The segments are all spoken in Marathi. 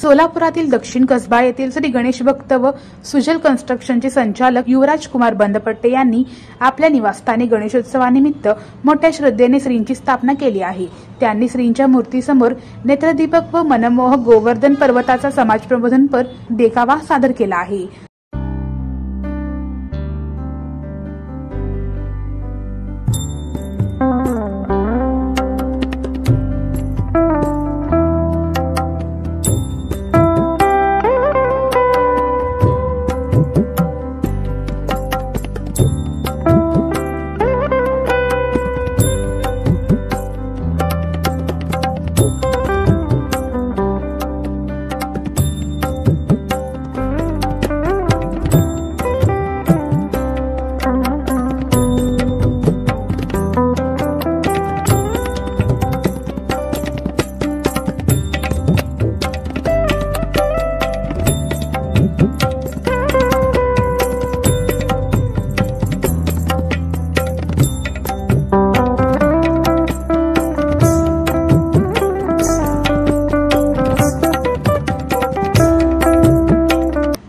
सोलापुरातील दक्षिण कसबा येथील श्री गणेश भक्त व सुजल कन्स्ट्रक्शनचे संचालक युवराज कुमार बंदपट्टे यांनी आपल्या निवासस्थानी गणेशोत्सवानिमित्त मोठ्या श्रद्धेने श्रींची स्थापना केली आहे। त्यांनी श्रींच्या मूर्तीसमोर नेत्रदीपक व मनमोहक गोवर्धन पर्वताचा समाज प्रबोधनपर देखावा सादर केला आहे।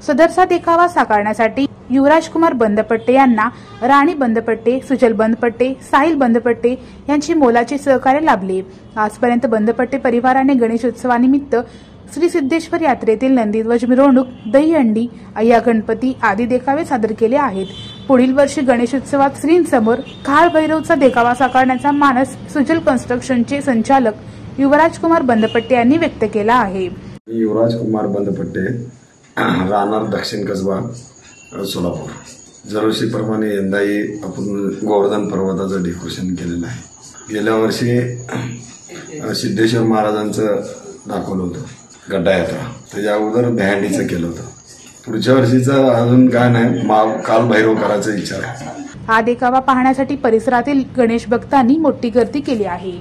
सदरचा देखावा साकारण्यासाठी युवराज कुमार बंदपट्टे यांना राणी बंदपट्टे, सुजल बंदपट्टे, साहिल बंदपट्टे यांची मोलाचे सहकार्य लाभले। आजपर्यंत बंदपट्टे परिवाराने गणेशोत्सवानिमित्त श्री सिद्धेश्वर यात्रेतील नंदीध्वज मिरवणूक, दहीहंडी, अय्या गणपती आदी देखावे सादर केले आहेत। पुढील वर्षी गणेशोत्सवात श्रींसमोर काळभैरवचा देखावा साकारण्याचा मानस सुजल कन्स्ट्रक्शनचे संचालक युवराज कुमार बंदपट्टे यांनी व्यक्त केला आहे। युवराज कुमार बंदपट्टे, राहणार दक्षिण कसबा, सोलापूर। दरवर्षीप्रमाणे यंदाही आपण गोवर्धन पर्वताचं डेकोरेशन केलेलं आहे। गेल्या वर्षी सिद्धेश्वर महाराजांचं दाखवलं होतं, गड्डा यात्रा, त्याच्या अगोदर दहीहंडीचं केलं होतं। पुढच्या वर्षीचं अजून काय नाही, कालभैरव करायचा इच्छा आहे। हा देखावा पाहण्यासाठी परिसरातील गणेश भक्तांनी मोठी गर्दी केली आहे।